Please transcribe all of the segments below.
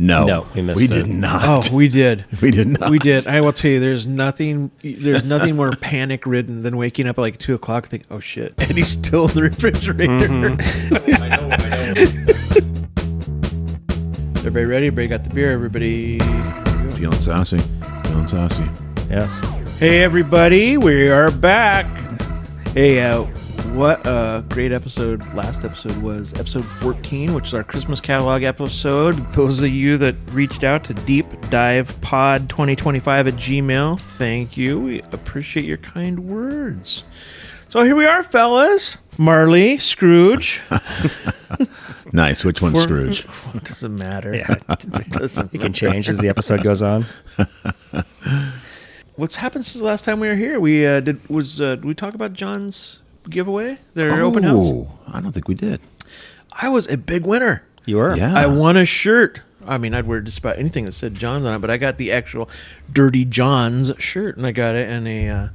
No, we missed we it. did not. Oh, we did. We did not. We did. I will tell you, there's nothing more panic ridden than waking up at like 2 o'clock and think, oh shit, and he's still in the refrigerator. I know. Everybody ready? Everybody got the beer? Everybody Feeling saucy. Yes. Hey everybody, we are back. Hey, what a great episode. Last episode was episode 14, which is our Christmas catalog episode. Those of you that reached out to deepdivepod2025@gmail, thank you. We appreciate your kind words. So here we are, fellas. Marley, Scrooge. Nice. Which one's Scrooge? It doesn't matter. Yeah. It doesn't It can change as the episode goes on. What's happened since the last time we were here? Did we talk about John's giveaway? Their open house? I don't think we did. I was a big winner. You were? Yeah. I won a shirt. I mean, I'd wear just about anything that said John's on it, but I got the actual Dirty John's shirt, and I got it in a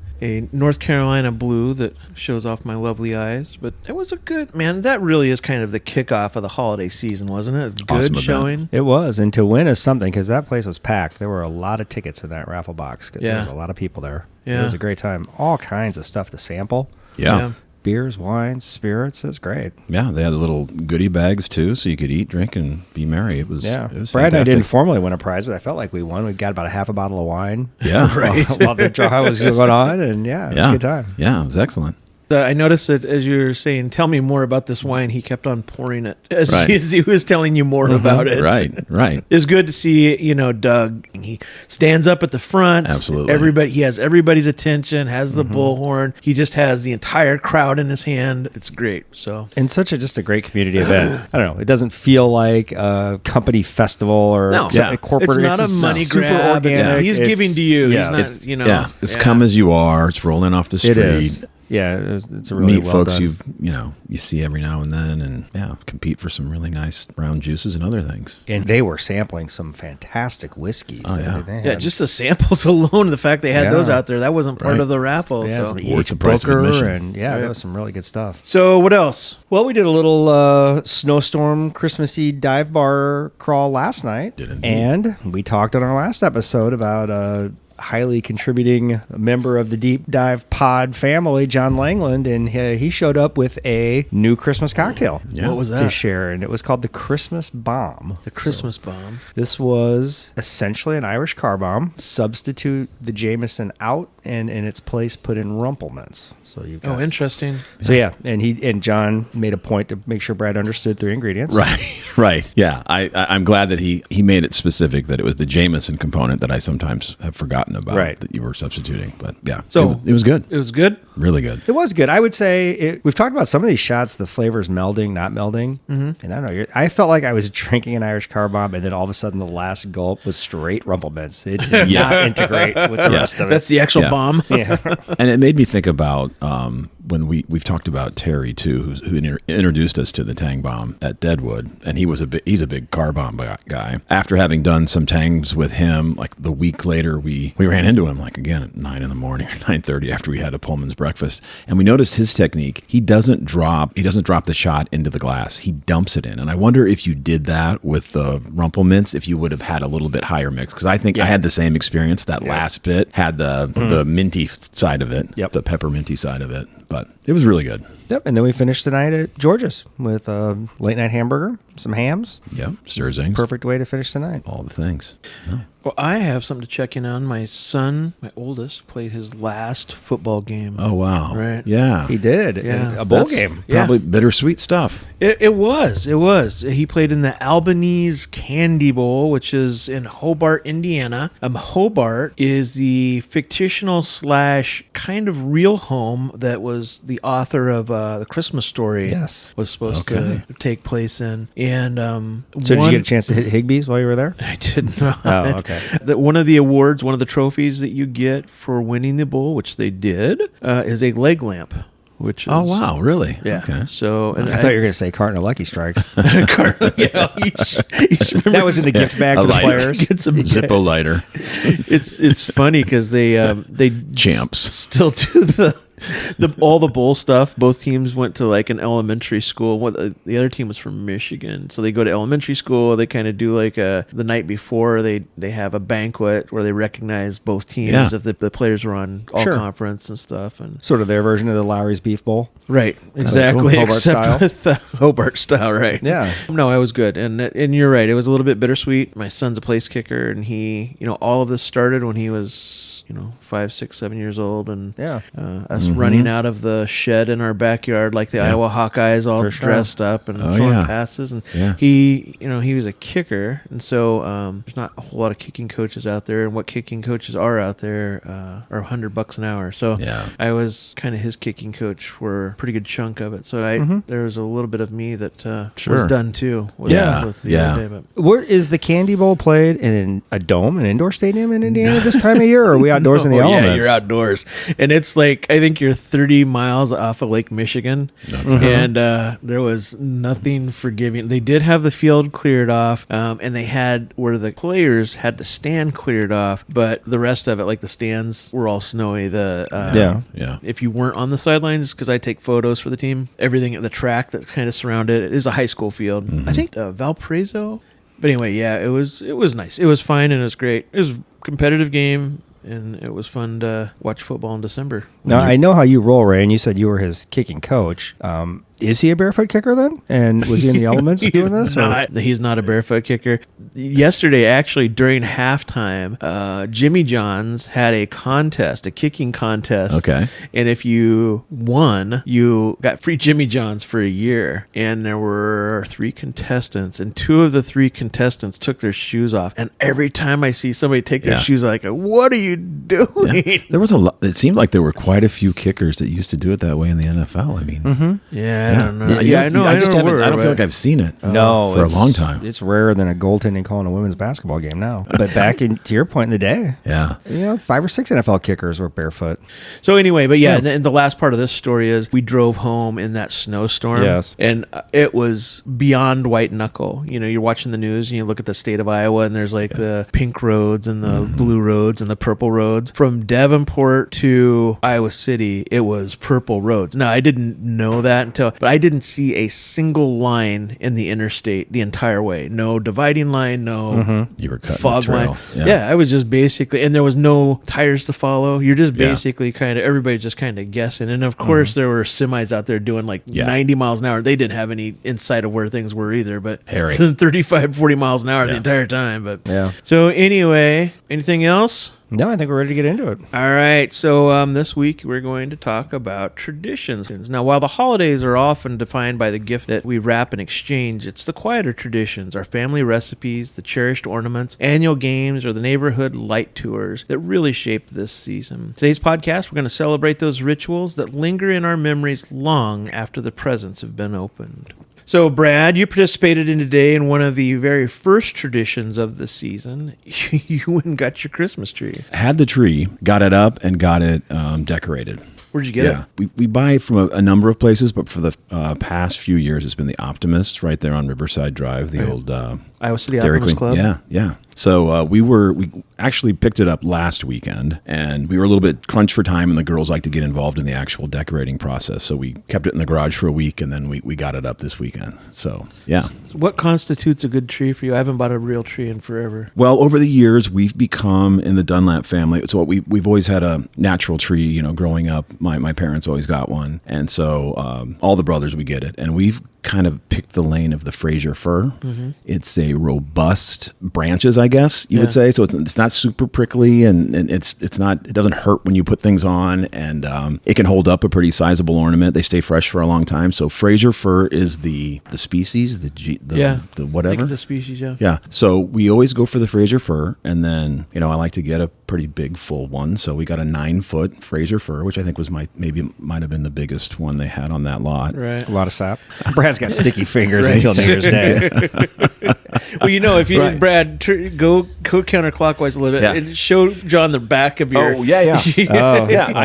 North Carolina blue that shows off my lovely eyes. But it was a good, man, that really is kind of the kickoff of the holiday season, wasn't it? Good Awesome event. showing. It was, and to win is something because that place was packed. There were a lot of tickets in that raffle box because there was a lot of people there. Yeah. It was a great time. All kinds of stuff to sample. Yeah. Beers, wines, spirits. It was great. Yeah, they had the little goodie bags too, so you could eat, drink, and be merry. It was Yeah. It was Brad and I fantastic. didn't formally win a prize, but I felt like we won. We got about a half a bottle of wine. Yeah, right. While the draw was going on, and it was a good time. Yeah, it was excellent. I noticed that as you were saying, tell me more about this wine, he kept on pouring it as Right. he was telling you more about it. Right. It's good to see, Doug. He stands up at the front. Absolutely. He has everybody's attention, has the bullhorn. He just has the entire crowd in his hand. It's great. So, And just a great community event. I don't know. It doesn't feel like a company festival or a corporate. It's not a just money super grab. organic. He's giving to you. Yeah. He's not, It's come as you are. It's rolling off the street. It is. Yeah, it's a really Meet well folks done. you see every now and then, and compete for some really nice brown juices and other things. And they were sampling some fantastic whiskeys. Oh, yeah. They had- just the samples alone, the fact they had those out there, that wasn't part Right. of the raffle. Yeah, so. some Worth the EH price of Booker, admission. and that was some really good stuff. So what else? Well, we did a little snowstorm Christmassy dive bar crawl last night, Did indeed. and we talked on our last episode about a highly contributing member of the Deep Dive Pod family, John Langland, and he showed up with a new Christmas cocktail. Yeah. What was To that? share, and it was called the Christmas Bomb. The Christmas bomb. This was essentially an Irish car bomb. Substitute the Jameson out, and in its place put in Rumple Mints. So you've got Interesting. So and John made a point to make sure Brad understood 3 ingredients. Right. Yeah, I'm glad that he made it specific that it was the Jameson component that I sometimes have forgotten about that you were substituting. But yeah, So it was good. It was good. Really good. It was good. I would say we've talked about some of these shots, the flavors melding, not melding. Mm-hmm. And I don't know. I felt like I was drinking an Irish car bomb, and then all of a sudden the last gulp was straight Rumple Mints. It did not integrate with the rest of it. That's the actual bomb. Yeah. And it made me think about when we've talked about Terry too, who introduced us to the Tang bomb at Deadwood, and he's a big car bomb guy. After having done some Tangs with him, like the week later, we ran into him like again at 9 a.m. or 9:30 after we had a Pullman's breakfast, and we noticed his technique. He doesn't drop the shot into the glass. He dumps it in, and I wonder if you did that with the Rumple Mints, if you would have had a little bit higher mix, because I think I had the same experience. That last bit had the minty side of it, the pepperminty side of it. But it was really good. Yep. And then we finished the night at George's with a late night hamburger, some hams. Yeah, Sturzings. Perfect way to finish the night. All the things. No. Well, I have something to check in on. My son, my oldest, played his last football game. Oh, wow. Right. Yeah. He did. Yeah. A bowl That's game. Probably bittersweet stuff. It was. He played in the Albanese Candy Bowl, which is in Hobart, Indiana. Hobart is the fictional / kind of real home that was the author of The Christmas Story. Yes. Was supposed to take place in. And So did you get a chance to hit Higbee's while you were there? I did not. Oh, okay. One of the awards, one of the trophies that you get for winning the bowl, which they did, is a leg lamp. Which is, Oh, wow. Really? Yeah. Okay. So and I thought you were going to say carton of Lucky Strikes. each That was in the gift bag for the lighter. players. Get some Zippo lighter. It's funny because they Champs. still do all the bowl stuff. Both teams went to like an elementary school. The other team was from Michigan, so they go to elementary school. They kind of do like the night before they have a banquet where they recognize both teams if the players were on all conference and stuff, and sort of their version of the Lowry's Beef Bowl. Right, exactly. Cool. Hobart style. With Hobart style, right? Yeah. No, I was good, and you're right. It was a little bit bittersweet. My son's a place kicker, and he, all of this started when he was 5, 6, 7 years old, and us running out of the shed in our backyard like the Iowa Hawkeyes, all dressed up and throwing passes. And he, he was a kicker, and so there's not a whole lot of kicking coaches out there, and what kicking coaches are out there are $100 an hour. So I was kind of his kicking coach for a pretty good chunk of it. So there was a little bit of me that was done too. With the other day, but. Where is the Candy Bowl played in a dome, an indoor stadium in Indiana this time of year, or are we outdoors in the elements? Yeah, you're outdoors. And it's like, I think you're 30 miles off of Lake Michigan. And there was nothing forgiving. They did have the field cleared off, and they had where the players had the stand cleared off, but the rest of it, like the stands, were all snowy. If you weren't on the sidelines, because I take photos for the team, everything at the track that kind of surrounded it is a high school field. I think Valparaiso. But anyway, it was nice. It was fine, and it was great. It was a competitive game, and it was fun to watch football in December. Now, I know how you roll, Ray, and you said you were his kicking coach. Is he a barefoot kicker then? And was he in the elements doing this? He's not a barefoot kicker. Yesterday, actually, during halftime, Jimmy John's had a kicking contest. Okay. And if you won, you got free Jimmy John's for a year. And there were 3 contestants, and 2 of the 3 contestants took their shoes off. And every time I see somebody take their shoes off, I go, what are you doing? Yeah. There was a lot. It seemed like there were quite a few kickers that used to do it that way in the NFL. I mean, I don't know. I know. I don't feel like I've seen it. For a long time. It's rarer than a goaltending call in a women's basketball game now. But back to your point in the day, 5 or 6 NFL kickers were barefoot. So anyway, but and the last part of this story is we drove home in that snowstorm. Yes, and it was beyond white knuckle. You're watching the news and you look at the state of Iowa, and there's like the pink roads and the blue roads and the purple roads. From Davenport to Iowa City, it was purple roads. Now I didn't know that but I didn't see a single line in the interstate the entire way. No dividing line, no you were cutting fog the trail. line. Yeah, I was just basically, and there was no tires to follow. You're just basically everybody's just kind of guessing. And of course, there were semis out there doing like 90 miles an hour. They didn't have any insight of where things were either, but 35, 40 miles an hour the entire time. But so anyway, anything else? No, I think we're ready to get into it. All right. So this week we're going to talk about traditions. Now, while the holidays are often defined by the gift that we wrap and exchange, it's the quieter traditions, our family recipes, the cherished ornaments, annual games, or the neighborhood light tours that really shape this season. Today's podcast, we're going to celebrate those rituals that linger in our memories long after the presents have been opened. So, Brad, you participated in today in one of the very first traditions of the season. You went and got your Christmas tree. Had the tree, got it up, and got it decorated. Where'd you get it? We buy from a number of places, but for the past few years, it's been the Optimist right there on Riverside Drive, the old Iowa City Dairy Optimist Queen. Club. Yeah. So we actually picked it up last weekend, and we were a little bit crunched for time, and the girls like to get involved in the actual decorating process. So we kept it in the garage for a week, and then we got it up this weekend. So, yeah. What constitutes a good tree for you? I haven't bought a real tree in forever. Well, over the years, we've become, in the Dunlap family, so we've always had a natural tree, growing up. My parents always got one, and so all the brothers, we get it. And we've kind of picked the lane of the Fraser fir. It's a robust branches, I guess you would say. So it's not super prickly, and it doesn't hurt when you put things on, and it can hold up a pretty sizable ornament. They stay fresh for a long time. So Fraser fir is the species, the whatever. I think it's a species, Yeah. So we always go for the Fraser fir, and then I like to get a pretty big full one. So we got a 9-foot Fraser fir, which I think was might have been the biggest one they had on that lot. Right. A lot of sap. Brad's got sticky fingers until New Year's Day. Well, if you Brad, go counterclockwise a little bit and show John the back of your. Oh yeah.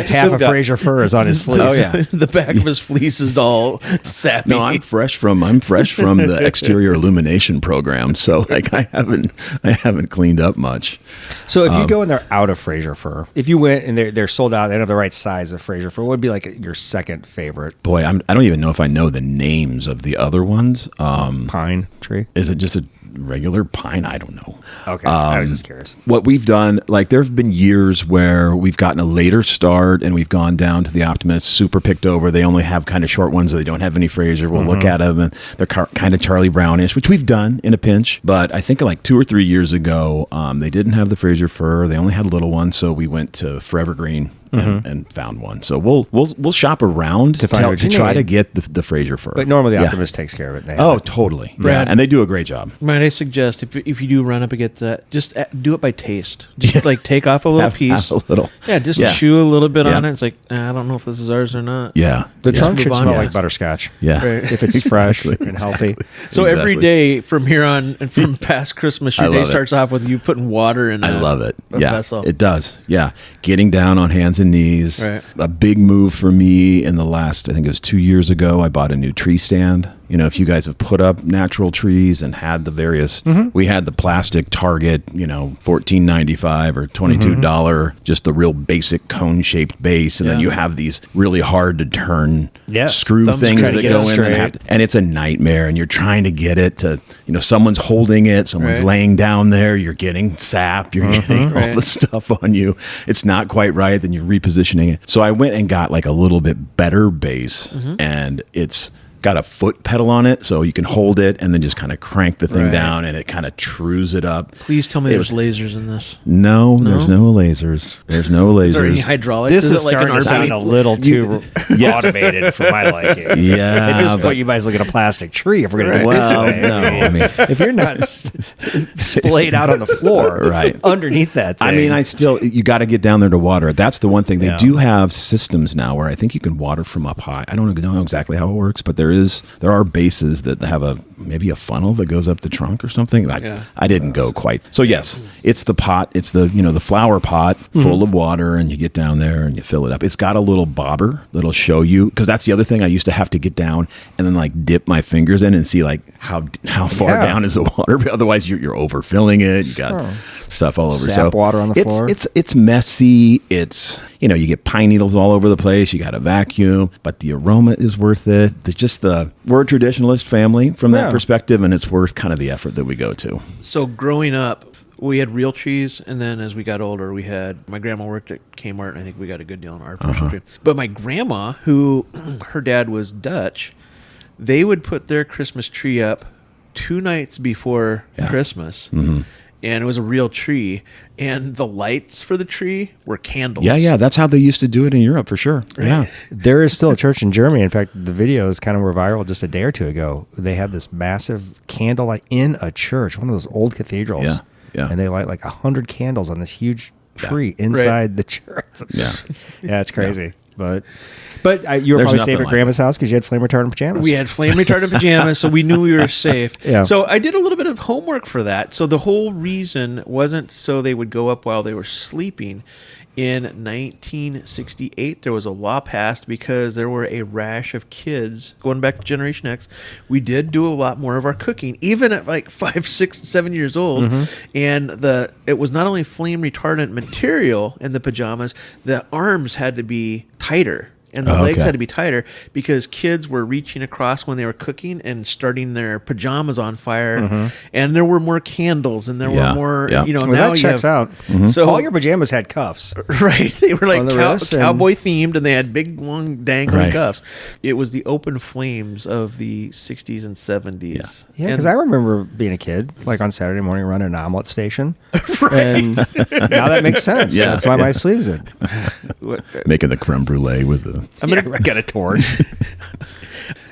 Half a Fraser fur is on his fleece. Oh yeah. The back of his fleece is all sappy. No, I'm fresh from the exterior illumination program, so I haven't cleaned up much. So if you go in there, out of Fraser fir. If you went and they're sold out, they don't have the right size of Fraser fir. What would be like your second favorite? Boy, I don't even know if I know the names of the other ones. Pine tree? Is it just a regular pine? I don't know. Okay, I was just curious. What we've done, like there have been years where we've gotten a later start and we've gone down to the Optimist, super picked over. They only have kind of short ones, so they don't have any Fraser. We'll look at them and they're kind of Charlie Brownish, which we've done in a pinch. But I think like 2 or 3 years ago, they didn't have the Fraser fir. They only had little ones, so we went to Forever Green. And found one. So we'll shop around to try to get the Fraser fir. But normally the Optimist takes care of it. Totally. Brad, and they do a great job. Might I suggest if you do run up against that, just do it by taste. Just like take off a little piece. Have a little. Yeah, just chew a little bit on it. It's like, I don't know if this is ours or not. Yeah. The trunk should Move on. smell Yeah. like butterscotch. Yeah. Right. If it's fresh and healthy. So every Exactly. day from here on and from past Christmas, your I day love it. starts off with you putting water in I love it. a Yeah, vessel. it does. Yeah, getting down on hands and knees. Right. A big move for me in the last, I think it was 2 years ago. I bought a new tree stand. You know, if you guys have put up natural trees and had the various, we had the plastic Target, $14.95 or $22, just the real basic cone shaped base, and then Yeah. you have these really hard to turn Yes, screw thumbs things trying that to go get it in, straight. and it's a nightmare. And you're trying to get it to, someone's holding it, someone's Right. laying down there, you're getting sap, you're getting all Right. the stuff on you. It's not quite right, then you're repositioning it. So I went and got like a little bit better base, and it's got a foot pedal on it, so you can hold it and then just kind of crank the thing Right. down, and it kind of trues it up. Please tell me It there's lasers in this. No, there's no lasers. There's no Is there any lasers. hydraulics? This is it like an starting to sound RV? a little too automated for my liking. Yeah, At this but- point, you might as well get a plastic tree if we're going to do it Well, this way. no, I mean- if you're not splayed out on the floor, Right. underneath that thing. I mean, you got to get down there to water it. That's the one thing. They Yeah. do have systems now where I think you can water from up high. I don't know exactly how it works, but there are bases that have maybe a funnel that goes up the trunk or something. I didn't go quite. So yes, it's the pot. It's the the flower pot full of water, and you get down there and you fill it up. It's got a little bobber that'll show you, because that's the other thing. I used to have to get down and then like dip my fingers in and see like how far Yeah. down is the water. Otherwise, you're overfilling it. You got stuff all over. Sap water on the floor. It's messy. It's you get pine needles all over the place. You got to vacuum, but the aroma is worth it. We're a traditionalist family from that Yeah. perspective, and it's worth kind of the effort that we go to. So growing up, we had real trees, and then as we got older, my grandma worked at Kmart, and I think we got a good deal on artificial tree. But my grandma, who her dad was Dutch, they would put their Christmas tree up 2 nights before Christmas. And it was a real tree, and the lights for the tree were candles. Yeah, that's how they used to do it in Europe for sure. Yeah, there is still a church in Germany. In fact, the videos kind of were viral just a day or two ago. They had this massive candlelight in a church, one of those old cathedrals. Yeah. And they light like 100 candles on this huge tree inside the church. Yeah, it's crazy. But you were There's probably nothing safe at like Grandma's house because you had flame retardant pajamas. We had flame retardant pajamas, so we knew we were safe. Yeah. So I did a little bit of homework for that. So the whole reason wasn't so they would go up while they were sleeping. In 1968, there was a law passed because there were a rash of kids, going back to Generation X. We did do a lot more of our cooking, even at like 5, 6, 7 years old. And it was not only flame retardant material in the pajamas, the arms had to be tighter. And the legs had to be tighter because kids were reaching across when they were cooking and starting their pajamas on fire. And there were more candles, and there were more, Well, now that you checks have, out. So all your pajamas had cuffs. Right. They were like On the wrists and- cowboy themed, and they had big, long, dangling Right. cuffs. It was the open flames of the 60s and 70s. Yeah, because I remember being a kid, like on Saturday morning, running an omelet station. And now that makes sense. Yeah. That's why my sleeves it. making the creme brulee with the. I got a torch.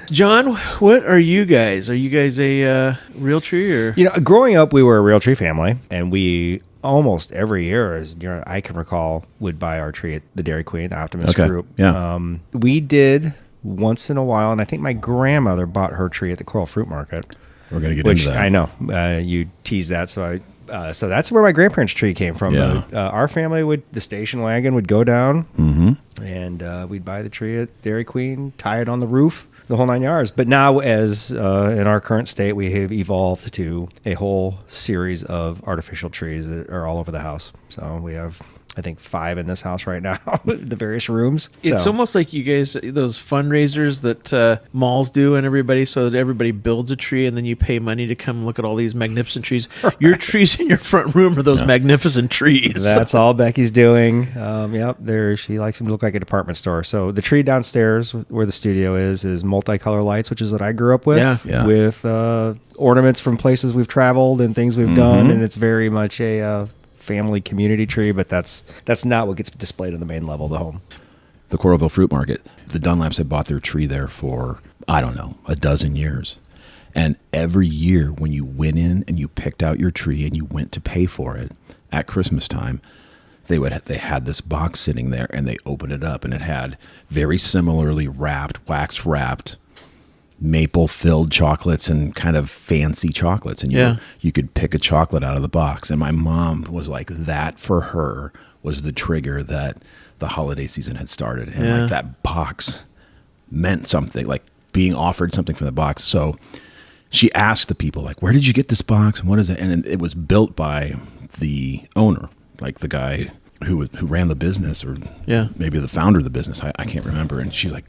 John, what are you guys? Are you guys a real tree or? Growing up, we were a real tree family, and we almost every year, as I can recall, would buy our tree at the Dairy Queen, the Optimist Okay, group. yeah. We did once in a while, and I think my grandmother bought her tree at the Coral Fruit Market. We're gonna get Which into that. I know you teased that, so that's where my grandparents' tree came from. Yeah. Our family the station wagon would go down, and we'd buy the tree at Dairy Queen, tie it on the roof, the whole 9 yards. But now, as in our current state, we have evolved to a whole series of artificial trees that are all over the house. So we have, I think, 5 in this house right now, the various rooms. It's So- almost like you guys, those fundraisers that malls do and everybody, so that everybody builds a tree and then you pay money to come look at all these magnificent trees. Your trees in your front room are those magnificent trees. That's all Becky's doing. Yep, she likes them to look like a department store. So the tree downstairs where the studio is multicolor lights, which is what I grew up with. Yeah. With ornaments from places we've traveled and things we've done, and it's very much a family community tree. But that's not what gets displayed on the main level of the home. The Coralville Fruit Market, the Dunlaps had bought their tree there for, I don't know, a dozen years. And every year when you went in and you picked out your tree and you went to pay for it at Christmas time, they had this box sitting there and they opened it up and it had very similarly wax wrapped, maple filled chocolates and kind of fancy chocolates. And you could pick a chocolate out of the box. And my mom was like, that for her was the trigger that the holiday season had started. And like that box meant something, like being offered something from the box. So she asked the people, like, where did you get this box and what is it? And it was built by the owner, like the guy who ran the business, or maybe the founder of the business. I can't remember. And she's like,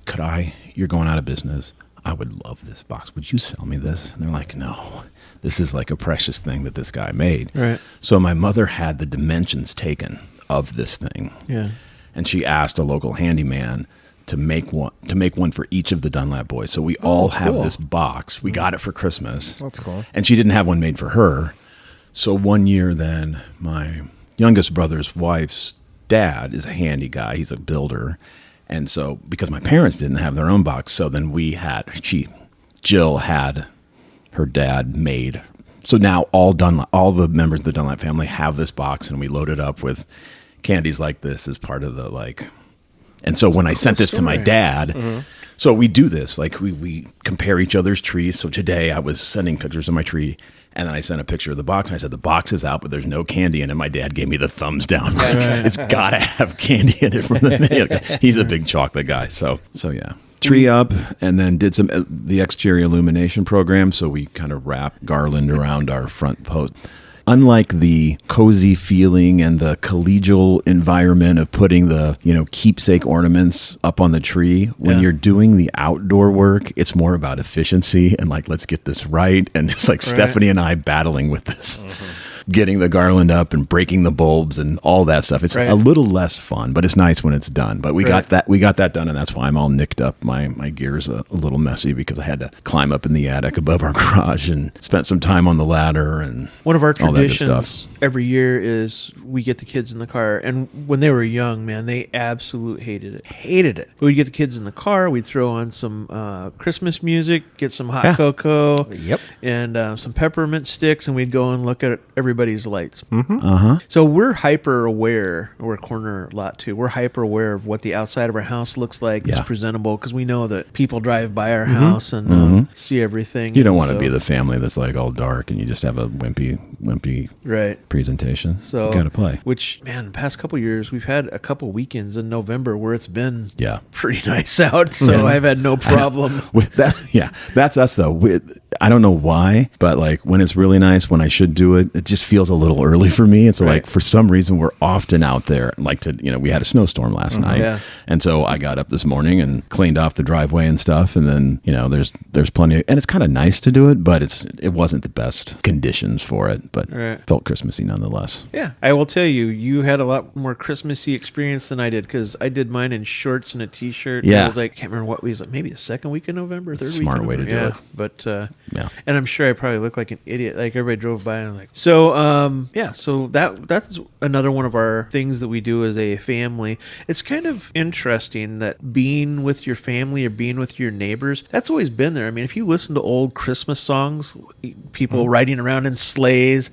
you're going out of business. I would love this box. Would you sell me this? And they're like, no, this is like a precious thing that this guy made. Right. So my mother had the dimensions taken of this thing. Yeah. And she asked a local handyman to make one for each of the Dunlap boys. So we all have this box. We got it for Christmas. That's cool. And she didn't have one made for her. So one year then, my youngest brother's wife's dad is a handy guy. He's a builder. And so because my parents didn't have their own box, so then Jill had her dad made. So now all the members of the Dunlap family have this box, and we load it up with candies like this as part of the And so when I sent this to my dad, so we do this, like we compare each other's trees. So today I was sending pictures of my tree, and then I sent a picture of the box, and I said, the box is out, but there's no candy in it. And my dad gave me the thumbs down. It's got to have candy in it from the mail. He's a big chocolate guy. So yeah. Tree up, and then did the exterior illumination program. So we kind of wrapped garland around our front post. Unlike the cozy feeling and the collegial environment of putting the, keepsake ornaments up on the tree, when you're doing the outdoor work, it's more about efficiency and let's get this right. And it's like Stephanie and I battling with this. Getting the garland up and breaking the bulbs and all that stuff. It's a little less fun, but it's nice when it's done. But we got that done, and that's why I'm all nicked up. My gear's a little messy because I had to climb up in the attic above our garage and spent some time on the ladder and one of our all that good traditions stuff. every year is we get the kids in the car, and when they were young, man, they absolutely hated it. We'd get the kids in the car, we'd throw on some Christmas music, get some hot cocoa, and some peppermint sticks, and we'd go and look at everybody's lights. So we're hyper aware. We're a corner lot too. We're hyper aware of what the outside of our house looks like. It's presentable because we know that people drive by our house and see everything. You don't want to be the family that's all dark and you just have a wimpy presentation. So you got to play. Which, man, the past couple years, we've had a couple weekends in November where it's been pretty nice out. So I've had no problem. That's us though. I don't know why, but when it's really nice, when I should do it, it just feels a little early for me. It's for some reason we're often out there. We had a snowstorm last night, and so I got up this morning and cleaned off the driveway and stuff. And then there's plenty, and it's kind of nice to do it, but it wasn't the best conditions for it, but felt Christmassy nonetheless. Yeah, I will tell you, you had a lot more Christmassy experience than I did because I did mine in shorts and a t-shirt. Yeah, I was can't remember what we was maybe the second week of November, third Smart week. Way to do it, but and I'm sure I probably looked like an idiot. Everybody drove by and so that's another one of our things that we do as a family. It's kind of interesting that being with your family or being with your neighbors, that's always been there. I mean, if you listen to old Christmas songs, people riding around in sleighs,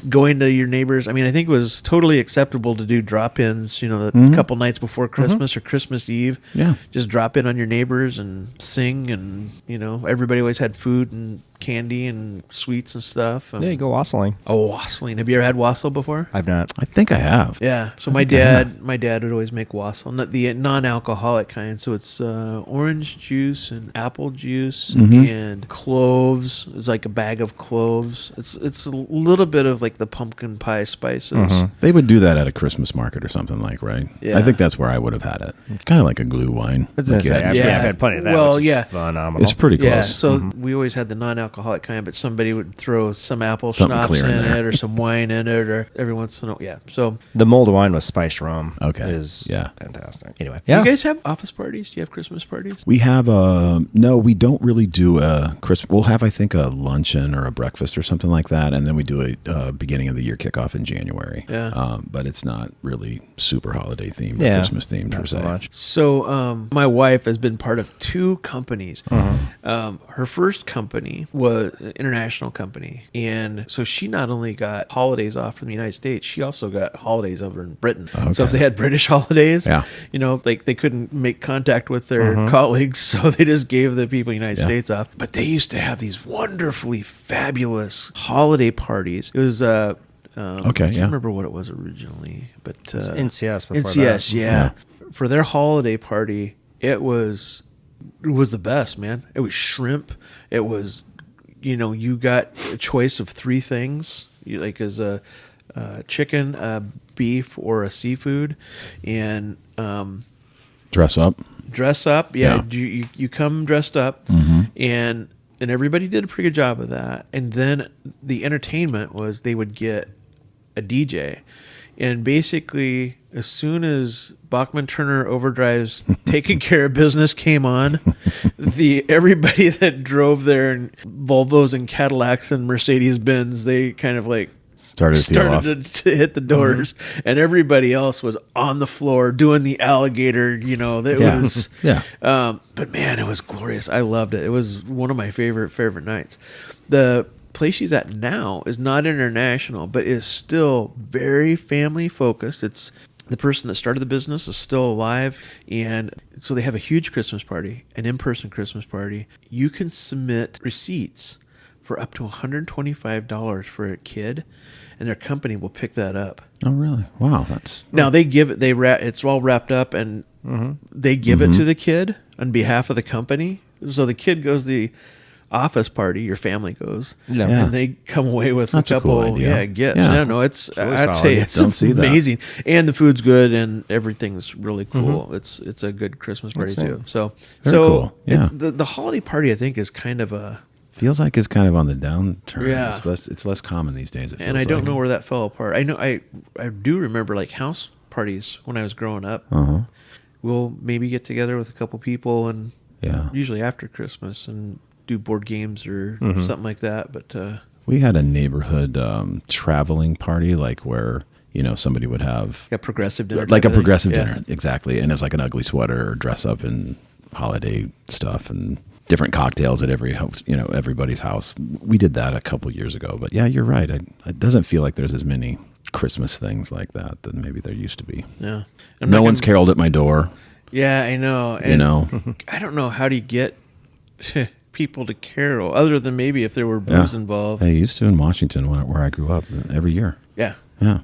going to your neighbors. I mean, I think it was totally acceptable to do drop-ins, the couple nights before Christmas or Christmas Eve. Yeah. Just drop in on your neighbors and sing, and everybody always had food and candy and sweets and stuff. Yeah, you go wassailing. Oh, wassailing. Have you ever had wassail before? I've not. I think I have. Yeah. So my dad would always make wassail, not the non-alcoholic kind. So it's orange juice and apple juice and cloves. It's like a bag of cloves. It's a little bit of like the pumpkin pie spices. They would do that at a Christmas market or something like, right? Yeah. I think that's where I would have had it. Kind of like a glue wine. I've had plenty of that. Well, which is yeah. phenomenal. It's pretty close. Yeah, so we always had the non-alcoholic kind, but somebody would throw some apple Something schnapps clear in in there. it or some wine in it, or every once in a while. Yeah. So, The mulled wine with spiced rum. Okay. Is Yeah. fantastic. Anyway, do you guys have office parties? Do you have Christmas parties? We have no, we don't really do a Christmas. We'll have, I think, a luncheon or a breakfast or something like that, and then we do a beginning of the year kickoff in January. Yeah. But it's not really super holiday themed or Yeah, Christmas themed per not so se. much. So, my wife has been part of 2 companies. Her first company was an international company, and so she not only got holidays off from the United States, she also got holidays over in Britain. So if they had British holidays, Yeah. like they couldn't make contact with their colleagues, so they just gave the people in the United States off. But they used to have these wonderfully fabulous holiday parties. It was I can't remember what it was originally, but NCS before NCS, that. yeah. For their holiday party, it was the best, man. It was shrimp. It was, you got a choice of 3 things, like as a chicken, a beef, or a seafood, and Dress up. dress up. Yeah, you come dressed up, and everybody did a pretty good job of that. And then the entertainment was they would get a DJ, and basically as soon as Bachman Turner Overdrive's Taking Care of Business came on, everybody that drove their Volvos and Cadillacs and Mercedes Benz, they kind of like Started to peel off. to hit the doors, and everybody else was on the floor doing the alligator. That was but man, it was glorious. I loved it. It was one of my favorite nights. The place she's at now is not international, but is still very family focused. It's the person that started the business is still alive, and so they have a huge Christmas party, an in-person Christmas party. You can submit receipts for up to $125 for a kid, and their company will pick that up. Oh, really? Wow, that's Now they give it. It's all wrapped up, and they give it to the kid on behalf of the company. So the kid goes to the office party, your family goes, and they come away with That's a a cool couple idea. gifts. Yeah. I don't know. I'd really say solid. it's Don't see that. amazing, and the food's good, and everything's really cool. It's a good Christmas party That's too. So Very cool. Yeah. the holiday party I think is kind of a. feels like it's kind of on the downturn. Yeah. It's less common these days. It feels And I don't like. know where that fell apart. I know I do remember like house parties when I was growing up. We'll maybe get together with a couple people, and usually after Christmas, and do board games or something like that. But We had a neighborhood traveling party, like where somebody would have a progressive dinner, like a type of thing. progressive Yeah. dinner, exactly, and it was like an ugly sweater or dress up in holiday stuff and different cocktails at everybody's house. We did that a couple years ago, but yeah, you're right. It doesn't feel like there's as many Christmas things like that than maybe there used to be. Yeah, No one's caroled at my door. Yeah, I know. And I don't know how do you get people to carol other than maybe if there were booze involved. They used to in Washington where I grew up every year. Yeah. Yeah.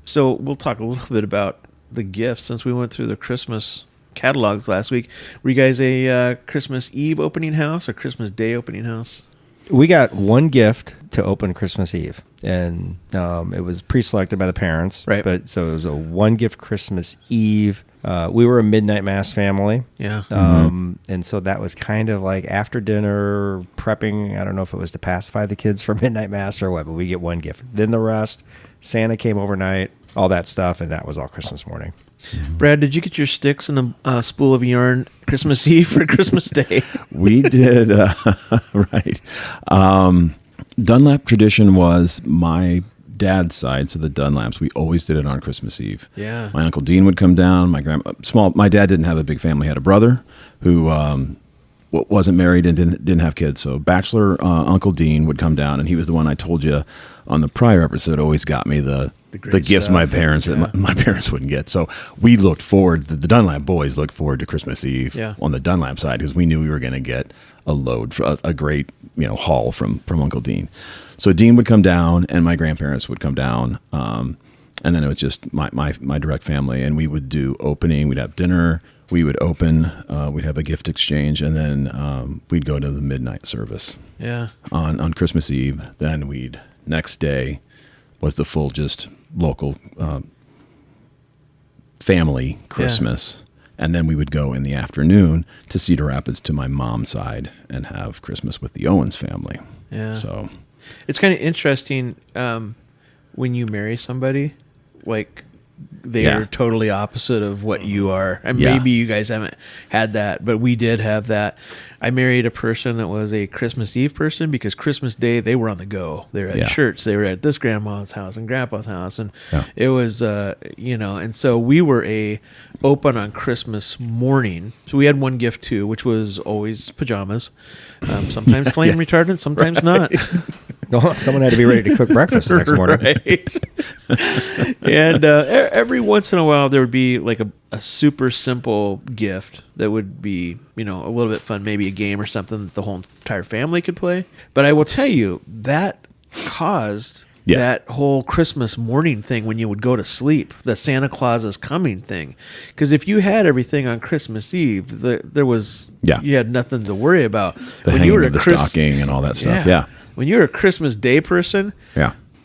So we'll talk a little bit about the gifts since we went through the Christmas catalogs last week. Were you guys a Christmas Eve opening house or Christmas Day opening house? We got one gift to open Christmas Eve, and it was pre-selected by the parents. Right. But so it was a one gift Christmas Eve. We were a midnight mass family. Yeah. And so that was kind of like after dinner prepping. I don't know if it was to pacify the kids for midnight mass or what, but we get one gift. Then the rest, Santa came overnight, all that stuff, and that was all Christmas morning. Brad, did you get your sticks and a spool of yarn Christmas Eve or Christmas Day? We did, right. Dunlap tradition was my dad's side, so the Dunlaps, we always did it on Christmas Eve. Yeah. My Uncle Dean would come down, my dad didn't have a big family, he had a brother who wasn't married and didn't have kids, so bachelor Uncle Dean would come down, and he was the one I told you on the prior episode always got me the great gifts stuff. my parents that my parents wouldn't get. So we looked forward. The Dunlap boys looked forward to Christmas Eve on the Dunlap side because we knew we were going to get a load for a great haul from Uncle Dean. So Dean would come down, and my grandparents would come down, and then it was just my direct family, and we would do opening. We'd have dinner. We would open. We'd have a gift exchange, and then we'd go to the midnight service. Yeah. On Christmas Eve. Then next day was the full just local family Christmas. And then we would go in the afternoon to Cedar Rapids to my mom's side and have Christmas with the Owens family. Yeah. So it's kind of interesting when you marry somebody, like they are totally opposite of what you are. And maybe you guys haven't had that, but we did have that. I married a person that was a Christmas Eve person because Christmas Day they were on the go. They were at church. They were at this grandma's house and grandpa's house, and it was and so we were open on Christmas morning. So we had one gift too, which was always pajamas. Sometimes flame retardant, sometimes not. Oh, someone had to be ready to cook breakfast the next morning. Right. And every once in a while, there would be like a super simple gift that would be, a little bit fun, maybe a game or something that the whole entire family could play. But I will tell you, that caused that whole Christmas morning thing when you would go to sleep, the Santa Claus is coming thing. Because if you had everything on Christmas Eve, there was, you had nothing to worry about. The hanging of the stocking and all that stuff, When you're a Christmas Day person,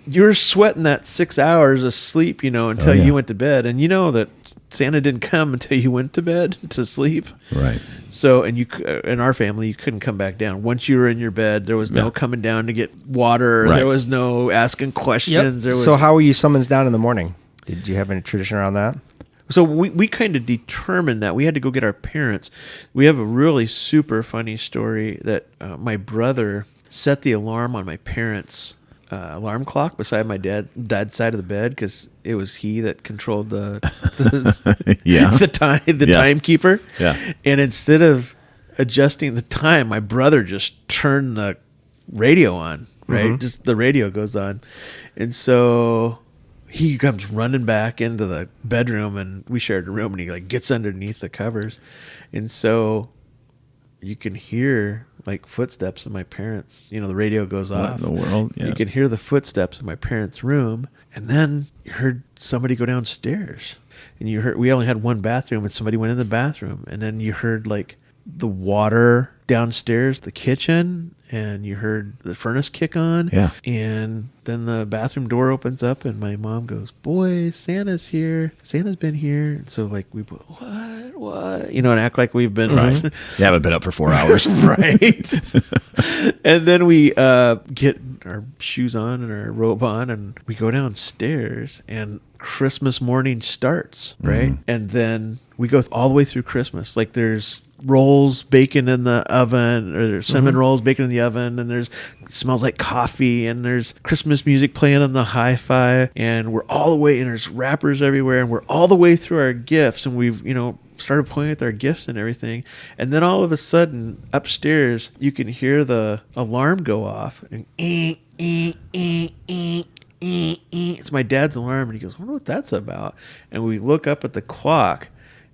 you're sweating that 6 hours of sleep, until you went to bed. And you know that Santa didn't come until you went to bed to sleep. Right. So, and in our family, you couldn't come back down. Once you were in your bed, there was no coming down to get water. Right. There was no asking questions. There was, so how were you summoned down in the morning? Did you have any tradition around that? So we kind of determined that. We had to go get our parents. We have a really super funny story that my brother set the alarm on my parents' alarm clock beside my dad's side of the bed because it was he that controlled the timekeeper. Yeah. And instead of adjusting the time, my brother just turned the radio on. Right, just the radio goes on, and so he comes running back into the bedroom, and we shared a room, and he gets underneath the covers, and so you can hear footsteps in my parents. The radio goes off. What in the world? Yeah. You can hear the footsteps in my parents' room, and then you heard somebody go downstairs, and you heard we only had one bathroom, and somebody went in the bathroom, and then you heard the water downstairs, the kitchen. And you heard the furnace kick on. Yeah. And then the bathroom door opens up, and my mom goes, "Boys, Santa's here. Santa's been here." And so, we put, what? And act like we've been. Right. You haven't been up for 4 hours. Right. And then we get our shoes on and our robe on, and we go downstairs, and Christmas morning starts, right? And then we go all the way through Christmas. There's rolls baking in the oven, or there's cinnamon rolls baking in the oven, and it smells like coffee, and there's Christmas music playing on the hi-fi, and we're all the way, and there's wrappers everywhere, and we're all the way through our gifts, and we've started playing with our gifts and everything, and then all of a sudden upstairs you can hear the alarm go off, and it's my dad's alarm, and he goes, "I wonder what that's about." And we look up at the clock,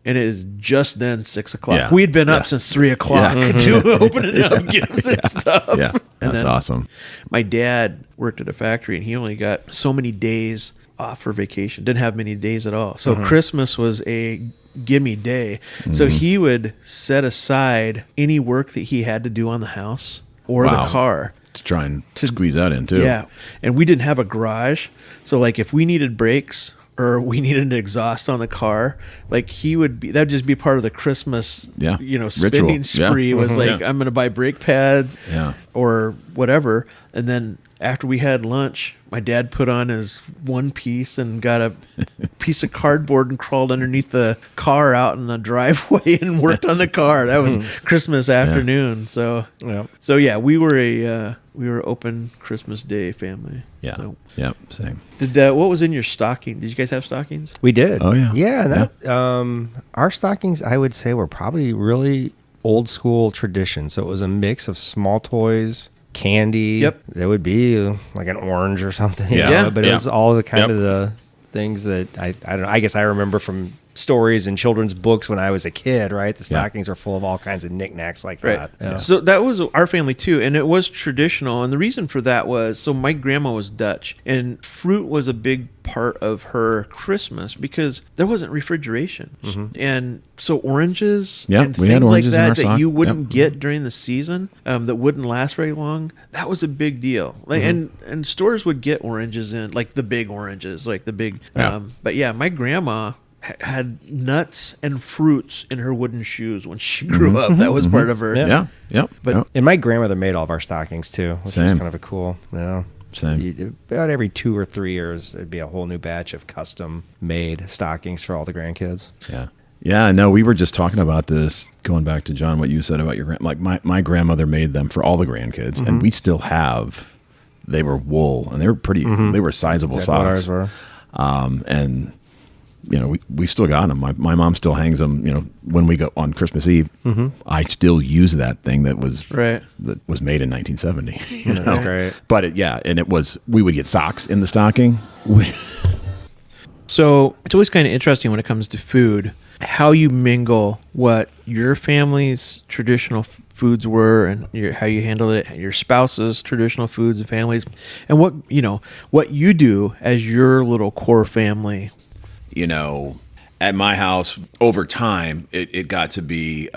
and it is just then 6 o'clock. Yeah. We had been up since 3 o'clock to opening up gifts and stuff. Yeah, and that's awesome. My dad worked at a factory, and he only got so many days off for vacation. Didn't have many days at all. So Christmas was a gimme day. So he would set aside any work that he had to do on the house or the car. To try and squeeze that in, too. Yeah. And we didn't have a garage. So, if we needed brakes or we needed an exhaust on the car, that'd just be part of the Christmas, spending spree. Was I'm going to buy brake pads or whatever. And then after we had lunch, my dad put on his one piece and got a piece of cardboard and crawled underneath the car out in the driveway and worked on the car. That was Christmas afternoon. So we were open Christmas Day family. Yeah. So. Yeah. Same. What was in your stocking? Did you guys have stockings? We did. Oh yeah. Yeah. Our stockings, I would say, were probably really old school tradition. So it was a mix of small toys, candy. Yep. There would be like an orange or something. Yeah. Yeah. But it was all the kind Yep. of the things that I don't know. I guess I remember from stories and children's books when I was a kid, right? The stockings are full of all kinds of knickknacks like that. Yeah. So that was our family too, and it was traditional. And the reason for that was, so my grandma was Dutch, and fruit was a big part of her Christmas because there wasn't refrigeration, and so oranges Yeah, and we had things like oranges in our that stock. you wouldn't Yep. get during the season, that wouldn't last very long. That was a big deal. Like, and stores would get oranges in, like the big oranges, like the big. Yeah. But yeah, my grandma had nuts and fruits in her wooden shoes when she grew up. That was part of her. Yeah. Yep. But- Yep. And my grandmother made all of our stockings too, which was Same. kind of a cool. Same. About every 2 or 3 years, there'd be a whole new batch of custom made stockings for all the grandkids. Yeah. Yeah, no, we were just talking about this, going back to John, what you said about your like my grandmother made them for all the grandkids, and we still have. They were wool, and they were pretty. They were sizable Exactly what socks. ours were. And we've still got them. My mom still hangs them. When we go on Christmas Eve, I still use that thing that was Right. that was made in 1970. That's great. But we would get socks in the stocking. So it's always kind of interesting when it comes to food, how you mingle what your family's traditional foods were and how you handle it, your spouse's traditional foods and families, and what you do as your little core family. At my house, over time, it got to be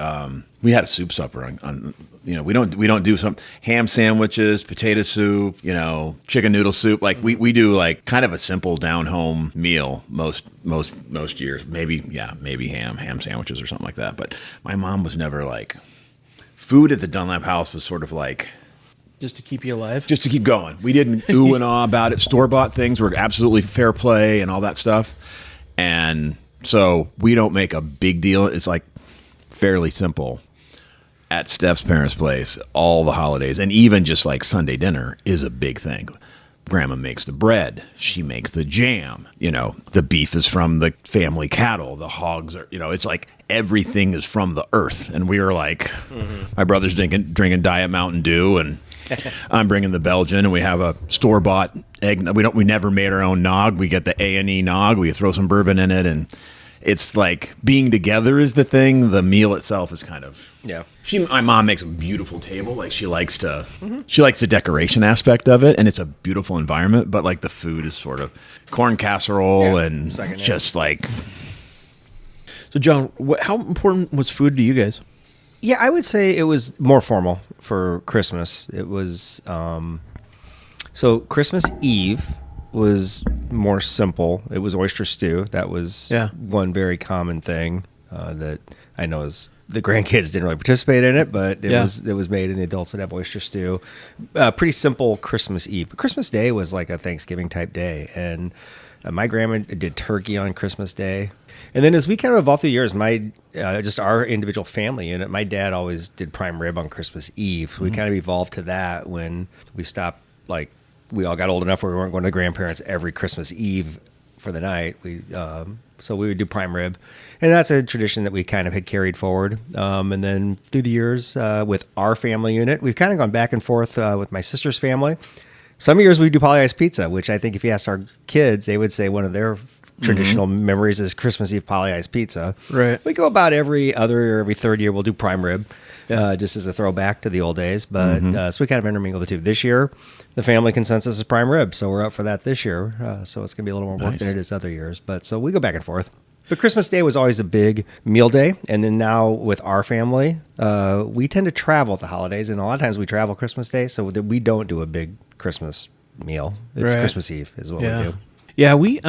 we had a soup supper on we don't do some ham sandwiches, potato soup, chicken noodle soup. Like we do like kind of a simple down home meal most years. Maybe ham sandwiches or something like that. But my mom was never like, food at the Dunlap house was sort of like Just to keep you alive? just to keep going. We didn't ooh and ah about it. Store bought things were absolutely fair play and all that stuff. And so we don't make a big deal. It's like fairly simple. At Steph's parents' place, all the holidays, and even just like Sunday dinner is a big thing. Grandma makes the bread. She makes the jam. The beef is from the family cattle. The hogs are, it's like everything is from the earth. And we were like, my brother's drinking Diet Mountain Dew, and I'm bringing the Belgian, and we have a store-bought egg. We never made our own nog. We get the A&E nog. We throw some bourbon in it, and it's like being together is the thing. The meal itself is kind of My mom makes a beautiful table. Like she likes the decoration aspect of it, and it's a beautiful environment. But like the food is sort of corn casserole and just like. So John, how important was food to you guys? Yeah, I would say it was more formal for Christmas. It was so Christmas Eve was more simple. It was oyster stew. That was one very common thing that I know is the grandkids didn't really participate in it, but it was made, and the adults would have oyster stew. Pretty simple Christmas Eve. But Christmas Day was like a Thanksgiving type day, and my grandma did turkey on Christmas Day. And then as we kind of evolved through the years, just our individual family unit, my dad always did prime rib on Christmas Eve. We kind of evolved to that when we stopped, like, we all got old enough where we weren't going to the grandparents every Christmas Eve for the night. So we would do prime rib. And that's a tradition that we kind of had carried forward. And then through the years with our family unit, we've kind of gone back and forth with my sister's family. Some years we do poly-ice pizza, which I think if you ask our kids, they would say one of their traditional memories is Christmas Eve poly-ice pizza. Right. We go about every other or every third year we'll do prime rib. Just as a throwback to the old days. But so we kind of intermingle the two. This year, the family consensus is prime rib, so we're up for that this year. So it's going to be a little more work than it is other years. But so we go back and forth. But Christmas Day was always a big meal day. And then now with our family, we tend to travel at the holidays. And a lot of times we travel Christmas Day, so that we don't do a big Christmas meal. It's Christmas Eve is what we do. Yeah, we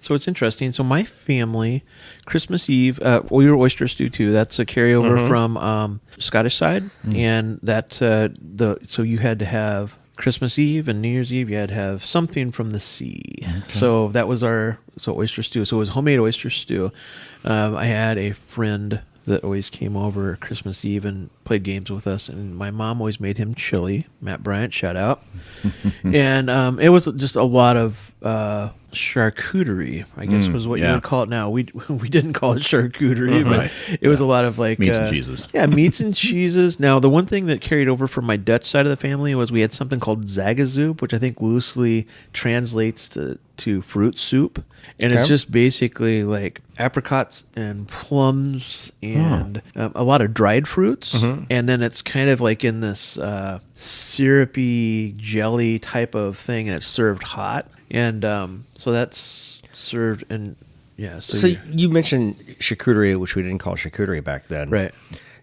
so it's interesting. So my family, Christmas Eve, we were oyster stew too. That's a carryover from Scottish side, and that so you had to have Christmas Eve and New Year's Eve. You had to have something from the sea. Okay. So that was oyster stew. So it was homemade oyster stew. I had a friend that always came over Christmas Eve and played games with us, and my mom always made him chili. Matt Bryant, shout out. And it was just a lot of charcuterie, I guess was what you yeah. would call it now. We didn't call it charcuterie, Right. but it was a lot of like Meats and cheeses. Yeah, meats and cheeses. Now, the one thing that carried over from my Dutch side of the family was we had something called zagazoop, which I think loosely translates to fruit soup. And it's just basically like apricots and plums and a lot of dried fruits. And then it's kind of like in this syrupy jelly type of thing, and it's served hot. And so that's served in, yeah. So you mentioned charcuterie, which we didn't call charcuterie back then. Right.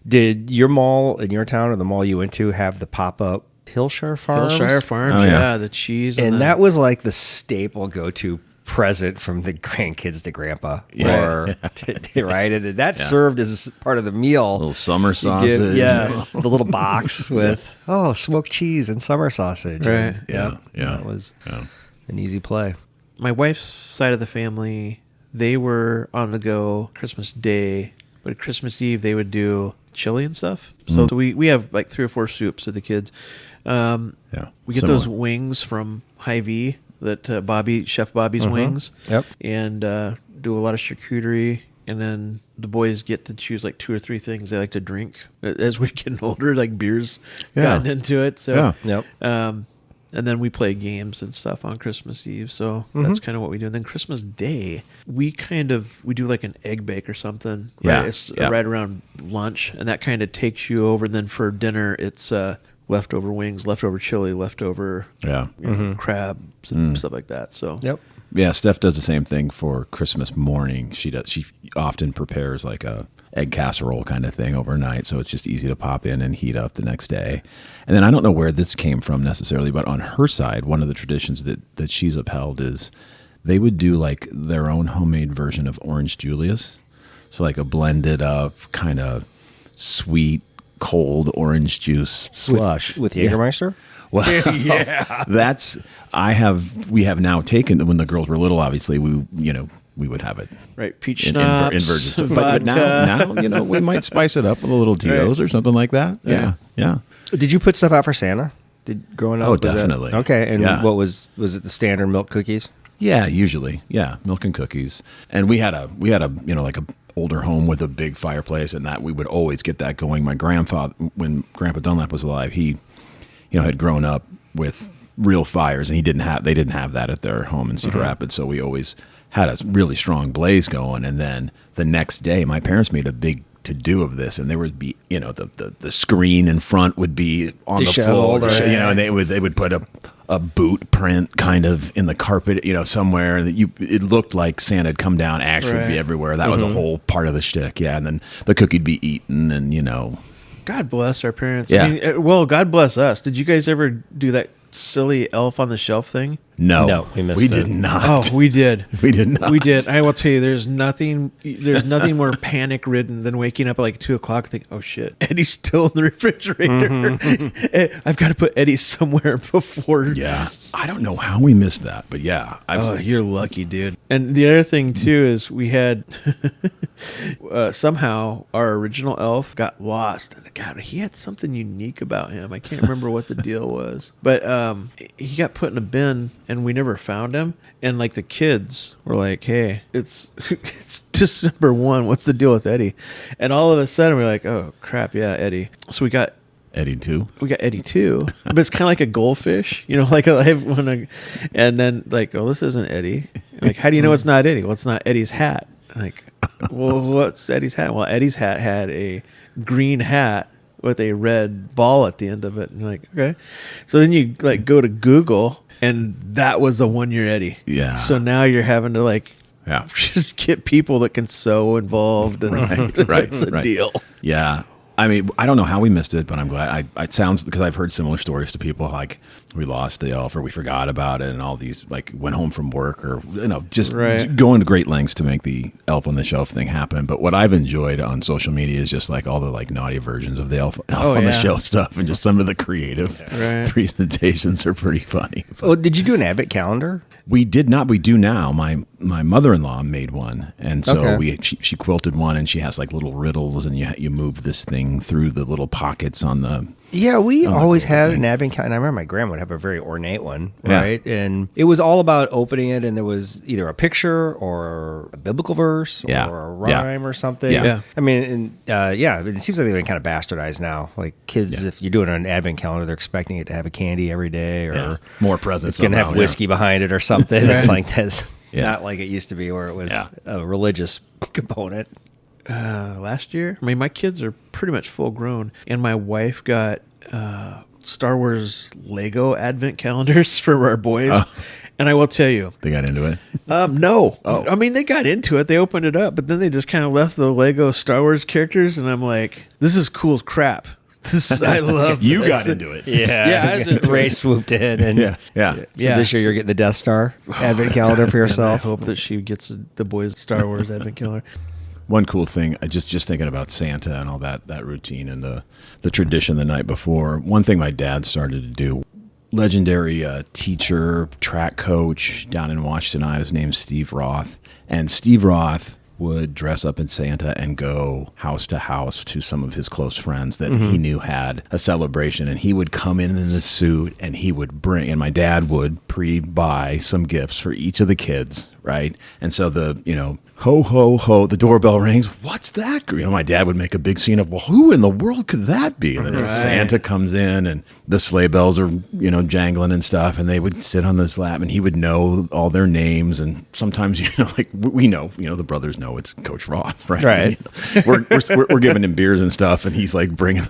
Did your mall in your town or the mall you went to have the pop-up Hillshire Farms? Hillshire Farms, Oh, yeah. yeah, the cheese. And that was like the staple go-to present from the grandkids to grandpa. Yeah. Or, right? And that served as part of the meal. Little summer You sausage. give- yes, the little box with, smoked cheese and summer sausage. Right. And, Yeah. That was Yeah. an easy play. My wife's side of the family, they were on the go Christmas Day, but Christmas Eve they would do chili and stuff. So we have like 3 or 4 soups for the kids. Yeah. We get Similar. those wings from Hy-Vee, that Chef Bobby's wings. Yep. And do a lot of charcuterie. And then the boys get to choose like 2 or 3 things they like to drink as we're getting older, like beers gotten into it. So, Yep. and then we play games and stuff on Christmas Eve. So that's kind of what we do. And then Christmas Day, we do like an egg bake or something. Yeah, Right? It's yeah. right around lunch. And that kind of takes you over. And then for dinner, it's leftover wings, leftover chili, leftover Yeah. crabs and stuff like that. So Yep. Yeah, Steph does the same thing for Christmas morning. She often prepares like a egg casserole kind of thing overnight, so it's just easy to pop in and heat up the next day. And then I don't know where this came from necessarily, but on her side, one of the traditions that she's upheld is they would do like their own homemade version of Orange Julius. So like a blended up kind of sweet, cold orange juice slush. With Jägermeister? Well, yeah, we have now taken, when the girls were little, obviously we would have it right, peach in schnapps, virgin. But now we might spice it up with a little Tito's or something like that. Yeah. Did you put stuff out for Santa? Growing up? Oh, was that- definitely. Okay, and Yeah. what was it the standard milk cookies? Yeah, usually. Yeah, milk and cookies. And we had a like a older home with a big fireplace, and that we would always get that going. My grandfather, when Grandpa Dunlap was alive, he had grown up with real fires, and they didn't have that at their home in Cedar Rapids, so we always had a really strong blaze going. And then the next day, my parents made a big to-do of this, and there would be, the screen in front would be on the floor, Disheveled, right. and they would put a boot print kind of in the carpet, somewhere that it looked like Santa had come down, ash would be everywhere. That was a whole part of the shtick. Yeah. And then the cookie'd be eaten, and God bless our parents. Yeah. I mean, well, God bless us. Did you guys ever do that silly elf on the shelf thing? No, we missed we it. did not. Oh, we did. We did not. We did. I will tell you, there's nothing more panic ridden than waking up at like 2:00 and think, oh shit, Eddie's still in the refrigerator. I've got to put Eddie somewhere before. Yeah, I don't know how we missed that, but yeah, Oh, you're lucky, dude. And the other thing too is we had somehow our original elf got lost, and God, he had something unique about him. I can't remember what the deal was, but he got put in a bin, and we never found him. And like the kids were like, "Hey, it's December 1. What's the deal with Eddie?" And all of a sudden, we're like, "Oh crap, yeah, Eddie." So we got Eddie too. We got Eddie too, but it's kind of like a goldfish, like and then like, oh, this isn't Eddie. Like, how do you know it's not Eddie? Well, it's not Eddie's hat. Like, well, what's Eddie's hat? Well, Eddie's hat had a green hat with a red ball at the end of it. And you're like, okay. So then you like go to Google, and that was the 1 year Eddie. Yeah. So now you're having to like, Yeah. just get people that can sew involved, and it's a deal. Yeah. I mean, I don't know how we missed it, but I'm glad. It sounds, because I've heard similar stories to people like we lost the elf or we forgot about it, and all these like went home from work or just going to great lengths to make the elf on the shelf thing happen. But what I've enjoyed on social media is just like all the like naughty versions of the elf on the shelf stuff, and just some of the creative presentations are pretty funny. Oh, did you do an Advent calendar? We did not. We do now. My mother-in-law made one, and so she quilted one, and she has like little riddles, and you move this thing through the little pockets on the Yeah, we always cool had thing. an advent calendar. And I remember my grandma would have a very ornate one, Yeah. right? And it was all about opening it, and there was either a picture or a biblical verse Yeah. or a Yeah. rhyme or something. Yeah. I mean, and, it seems like they've been kind of bastardized now. Like kids, if you're doing an advent calendar, they're expecting it to have a candy every day, or Yeah. More presents. it's going to have somehow, whiskey behind it or something. It's like that's Yeah. not like it used to be, where it was Yeah. a religious component. Last year, I mean, my kids are pretty much full grown, and my wife got Star Wars Lego advent calendars for our boys. And I will tell you, They got into it. no. I mean, they got into it. They opened it up, but then they just kind of left the Lego Star Wars characters, and I'm like, this is cool as crap. I love You this. got into it. Yeah, I was into Ray it. swooped in, and Yeah. So this year you're getting the Death Star advent calendar for And I yourself. hope that she gets the boys Star Wars advent calendar. One cool thing, I just thinking about Santa and all that routine and the tradition the night before. One thing my dad started to do, legendary teacher, track coach down in Washington, Iowa, his name's Steve Roth. And Steve Roth would dress up in Santa and go house to house to some of his close friends that he knew had a celebration. And he would come in a suit, and he would bring, and my dad would pre-buy some gifts for each of the kids, right? And so ho, ho, ho, the doorbell rings. What's that? My dad would make a big scene of, well, who in the world could that be? And then Santa comes in, and the sleigh bells are, jangling and stuff, and they would sit on this lap, and he would know all their names. And sometimes, like we know, the brothers know it's Coach Roth, right? Right. We're giving him beers and stuff, and he's like bringing,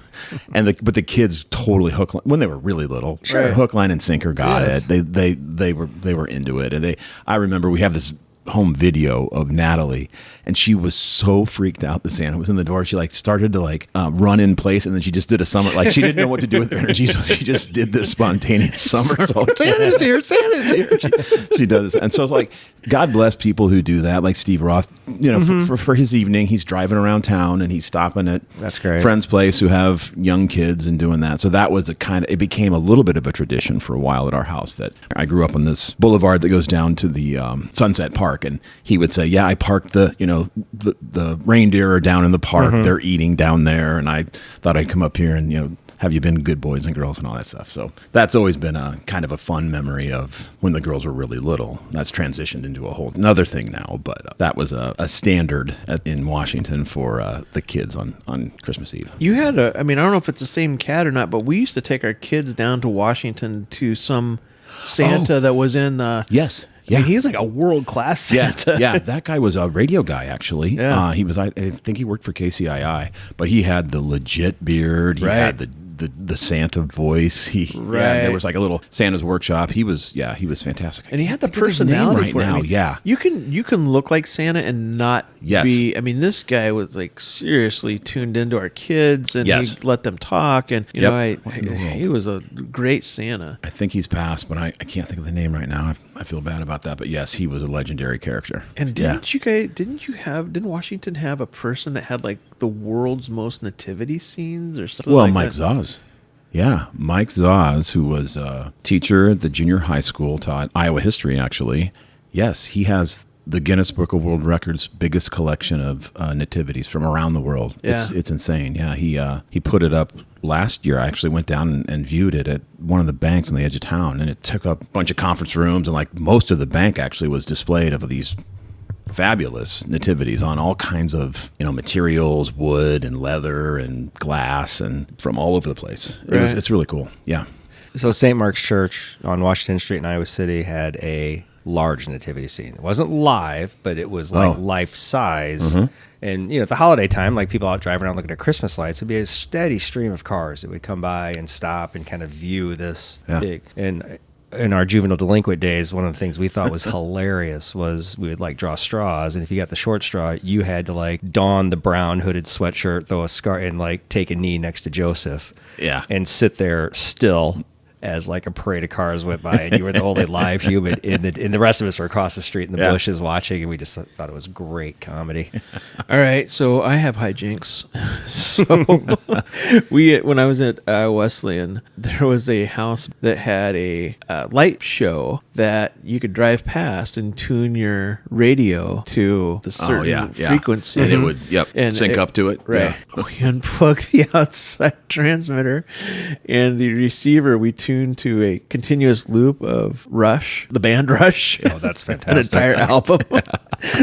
but the kids totally when they were really little, hook, line, and sinker got Yes. it. They were into it, and I remember we have this home video of Natalie, and she was so freaked out that Santa was in the door. She started to run in place, and then she just did a somersault. She didn't know what to do with her energy, so she just did this spontaneous somersault. Santa's here, Santa's here. She does, and so God bless people who do that, like Steve Roth. For his evening, he's driving around town and he's stopping at That's great. friends' place who have young kids and doing that. So that was it became a little bit of a tradition for a while at our house. That I grew up on this boulevard that goes down to the Sunset Park, and he would say, "Yeah, I parked the reindeer are down in the park. They're eating down there, and I thought I'd come up here and have you been good boys and girls and all that stuff." So that's always been a kind of a fun memory of when the girls were really little. That's transitioned into a whole another thing now, but that was a standard in Washington for the kids on Christmas Eve. You had I don't know if it's the same cat or not, but we used to take our kids down to Washington to some Santa that was in Yes. Yeah, he was like a world class Santa. Yeah, that guy was a radio guy, actually. Yeah. He was. I think he worked for KCII, but he had the legit beard. He had the Santa voice. There was like a little Santa's workshop. He was fantastic. And he had the I can't think of his name personality right for it. now. I mean, Yeah. you can look like Santa and not be. I mean, this guy was seriously tuned into our kids, and he let them talk. And he was a great Santa. I think he's passed, but I can't think of the name right now. I feel bad about that, but yes, he was a legendary character. And didn't Washington have a person that had the world's most nativity scenes or something? Well, like Mike that? Zoz. Yeah, Mike Zoz, who was a teacher at the junior high school, taught Iowa history, actually. Yes, he has the Guinness Book of World Records biggest collection of nativities from around the world. Yeah. It's insane. Yeah, he put it up last year. I actually went down and viewed it at one of the banks on the edge of town, and it took up a bunch of conference rooms, and most of the bank actually was displayed of these fabulous nativities on all kinds of materials, wood and leather and glass, and from all over the place. It's really cool. Yeah. So St. Mark's Church on Washington Street in Iowa City had a large nativity scene. It wasn't live, but it was life size. And at the holiday time, people out driving around looking at Christmas lights, it'd be a steady stream of cars that would come by and stop and kind of view this big. And in our juvenile delinquent days, one of the things we thought was hilarious was we would draw straws, and if you got the short straw, you had to don the brown hooded sweatshirt, throw a scarf, and take a knee next to Joseph, Yeah. and sit there still as like a parade of cars went by, and you were the only live human, and the rest of us were across the street in the bushes watching, and we just thought it was great comedy. All right, so I have hijinks. So when I was at Wesleyan, there was a house that had a light show that you could drive past and tune your radio to the certain frequency, and it would sync up to it. Right. Yeah. We unplugged the outside transmitter, and the receiver we tuned to a continuous loop of Rush, the band Rush. Oh, that's fantastic! An entire album.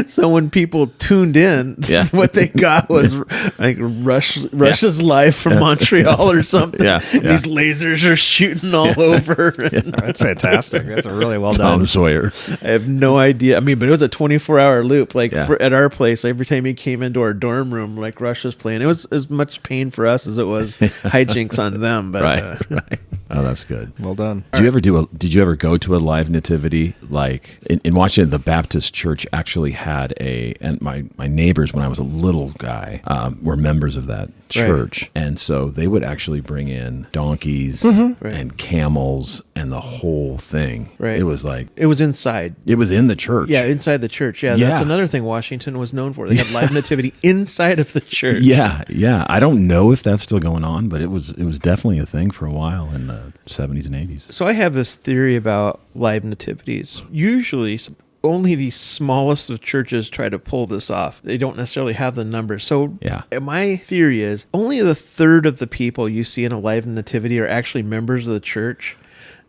So when people tuned in, what they got was like Rush's live from Montreal or something. These lasers are shooting all over. That's fantastic. That's a really well Tom done. Sawyer. I have no idea. I mean, but it was a 24-hour loop. Like at our place, every time you came into our dorm room, like Rush was playing. It was as much pain for us as it was hijinks on them. But right. Oh, that's good. Well done. Did you ever go to a live nativity? Like in Washington, the Baptist church actually had and my neighbors when I was a little guy were members of that church, and so they would actually bring in donkeys and camels and the whole thing. Right. It was like it was inside. It was in the church. Yeah, inside the church. Yeah, that's another thing Washington was known for. They had live nativity inside of the church. Yeah. I don't know if that's still going on, but it was definitely a thing for a while in the 70s and 80s. So I have this theory about live nativities. Usually only the smallest of churches try to pull this off. They don't necessarily have the numbers. So my theory is only a third of the people you see in a live nativity are actually members of the church.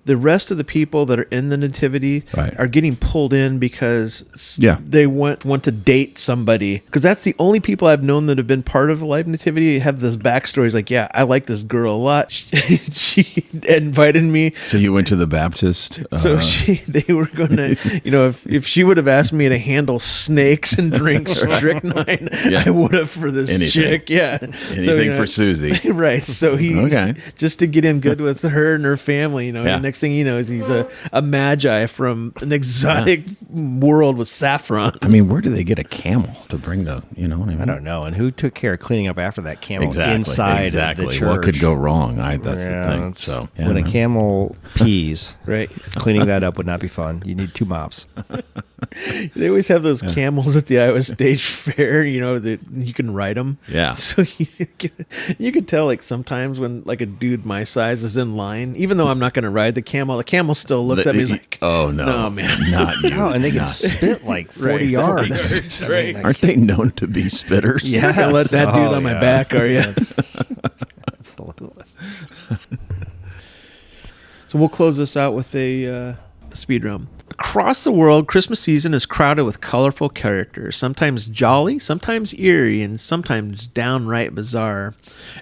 The rest of the people that are in the nativity are getting pulled in because they want to date somebody. Because that's the only people I've known that have been part of a live nativity have this backstory. It's like, I like this girl a lot. She invited me. So you went to the Baptist? So they were going to, if she would have asked me to handle snakes and drink strychnine, I would have for this chick. Yeah. Anything for Susie. Right. So just to get in good with her and her family, next thing you know is he's a magi from an exotic world with saffron. I mean, where do they get a camel to bring the, what I mean? I don't know. And who took care of cleaning up after that camel inside of the church? What could go wrong? That's the thing. So when a camel pees, cleaning that up would not be fun. You need 2 mops. They always have those camels at the Iowa State Fair, that you can ride them. Yeah. So you could tell, like, sometimes when, like, a dude my size is in line, even though I'm not going to ride the camel still looks at me. He's like, oh, no, man. Not you. Oh, and they can spit like 40 yards. 40 yards. Right. Aren't they known to be spitters? Yeah. You're going to let that dude on my back, are you? Absolutely. So we'll close this out with a speed round. Across the world, Christmas season is crowded with colorful characters, sometimes jolly, sometimes eerie, and sometimes downright bizarre.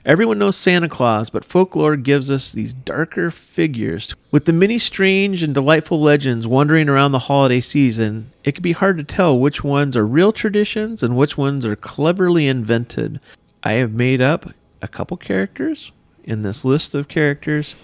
Everyone knows Santa Claus, but folklore gives us these darker figures. With the many strange and delightful legends wandering around the holiday season, it can be hard to tell which ones are real traditions and which ones are cleverly invented. I have made up a couple characters in this list of characters,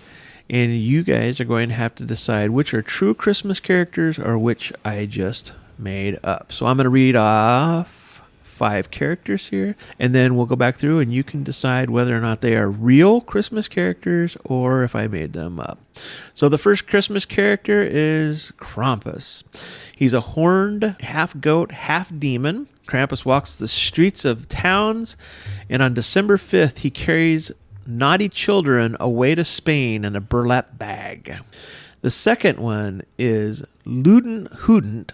and you guys are going to have to decide which are true Christmas characters or which I just made up. So I'm going to read off 5 characters here, and then we'll go back through and you can decide whether or not they are real Christmas characters or if I made them up. So the first Christmas character is Krampus. He's a horned half-goat, half-demon. Krampus walks the streets of towns, and on December 5th, he carries naughty children away to Spain in a burlap bag. The second one is Luden Hudent,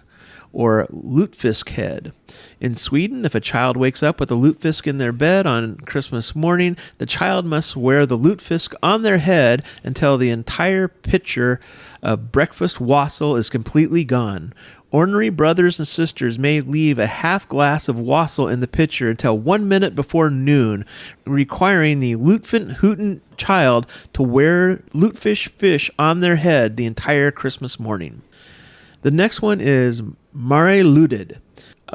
or Lutefisk head. In Sweden, if a child wakes up with a lutefisk in their bed on Christmas morning, the child must wear the lutefisk on their head until the entire pitcher of breakfast wassail is completely gone. Ordinary brothers and sisters may leave a half glass of wassail in the pitcher until 1 minute before noon, requiring the Lutfint Hooten child to wear lutefish fish on their head the entire Christmas morning. The next one is Mare Luded.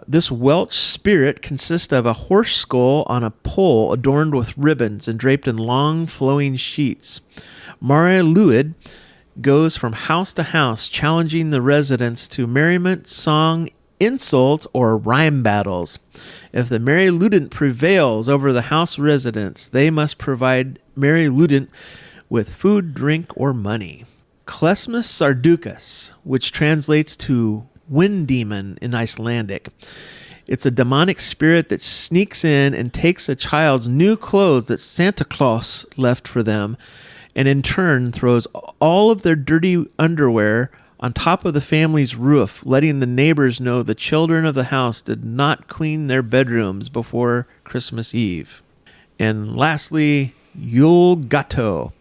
This Welsh spirit consists of a horse skull on a pole adorned with ribbons and draped in long flowing sheets. Mare Lued goes from house to house, challenging the residents to merriment, song, insults, or rhyme battles. If the Merry Ludent prevails over the house residents, they must provide Merry Ludent with food, drink, or money. Klesmus sarducus, which translates to wind demon in Icelandic. It's a demonic spirit that sneaks in and takes a child's new clothes that Santa Claus left for them, and in turn throws all of their dirty underwear on top of the family's roof, letting the neighbors know the children of the house did not clean their bedrooms before Christmas Eve. And lastly, Yule Gato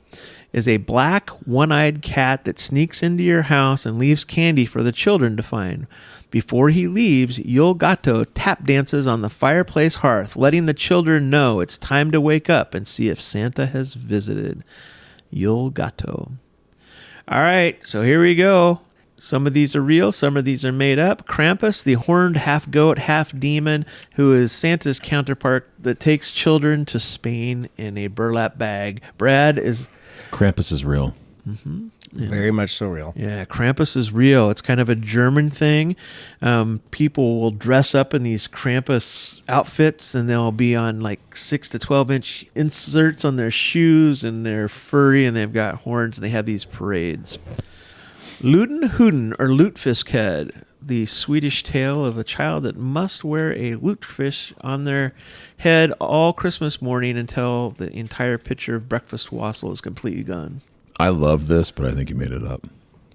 is a black, one-eyed cat that sneaks into your house and leaves candy for the children to find. Before he leaves, Yule Gato tap dances on the fireplace hearth, letting the children know it's time to wake up and see if Santa has visited. Yule Gato. All right, so here we go. Some of these are real, some of these are made up. Krampus, the horned half-goat, half-demon, who is Santa's counterpart that takes children to Spain in a burlap bag. Brad is... Krampus is real. Mm-hmm. Very much so real. Yeah, Krampus is real. It's kind of a German thing. People will dress up in these Krampus outfits, and they'll be on like 6 to 12-inch inserts on their shoes, and they're furry, and they've got horns, and they have these parades. Lutenhuden, or lutefisk head, the Swedish tale of a child that must wear a lutefisk on their head all Christmas morning until the entire pitcher of breakfast wassail is completely gone. I love this, but I think you made it up.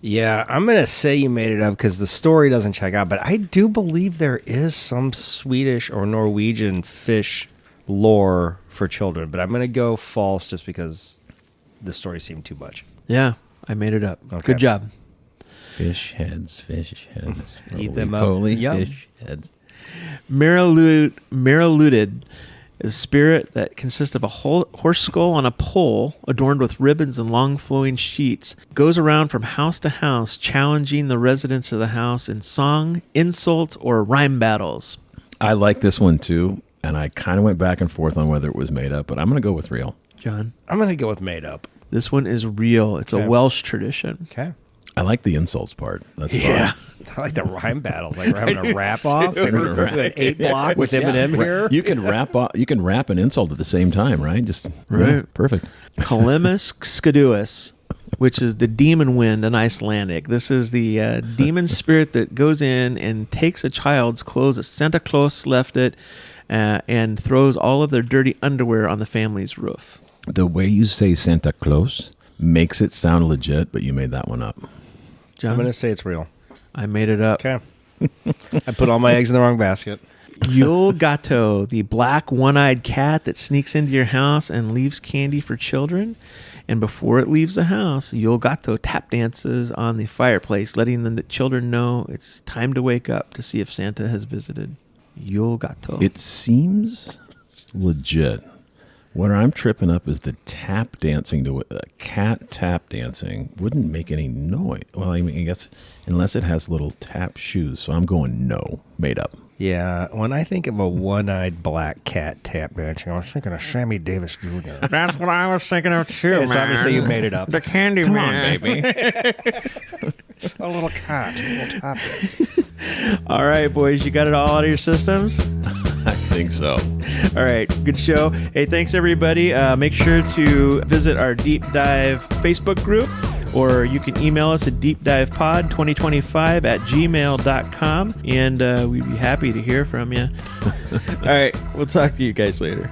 Yeah, I'm going to say you made it up because the story doesn't check out, but I do believe there is some Swedish or Norwegian fish lore for children, but I'm going to go false just because the story seemed too much. Yeah, I made it up. Okay. Good job. Fish heads, fish heads. Eat them up. Roly-poly, Yum. fish heads. Mariluted is a spirit that consists of a horse skull on a pole adorned with ribbons and long flowing sheets. Goes around from house to house challenging the residents of the house in song, insults, or rhyme battles. I like this one too, and I kind of went back and forth on whether it was made up, but I'm going to go with real. John? I'm going to go with made up. This one is real. It's Okay. a Welsh tradition. Okay. I like the insults part. That's Yeah. fun. I like the rhyme battles. Like we're having a rap off. Like We're we're an 8 block with Eminem here. You can rap an insult at the same time, right? Just Right. yeah, perfect. Kalimus Skaduus, which is the demon wind in Icelandic. This is the demon spirit that goes in and takes a child's clothes that Santa Claus left it and throws all of their dirty underwear on the family's roof. The way you say Santa Claus makes it sound legit, but you made that one up. John? I'm going to say it's real. I made it up. Okay. I put all my eggs in the wrong basket. Yule Gato, the black one-eyed cat that sneaks into your house and leaves candy for children. And before it leaves the house, Yule Gato tap dances on the fireplace, letting the children know it's time to wake up to see if Santa has visited. Yule Gato. It seems legit. What I'm tripping up is the tap dancing to a cat tap dancing wouldn't make any noise. Well, I mean, I guess unless it has little tap shoes. So I'm going no, made up. Yeah, when I think of a one-eyed black cat tap dancing, I was thinking of Sammy Davis Jr. That's what I was thinking of too, It's obviously you made it up. The candy Come man. on, baby. A little cat, a little tap dance. All right, boys, you got it all out of your systems? I think so. All right, good show. Hey, thanks everybody. Make sure to visit our Deep Dive Facebook group, or you can email us at deepdivepod2025@gmail.com, and we'd be happy to hear from you. All right, we'll talk to you guys later.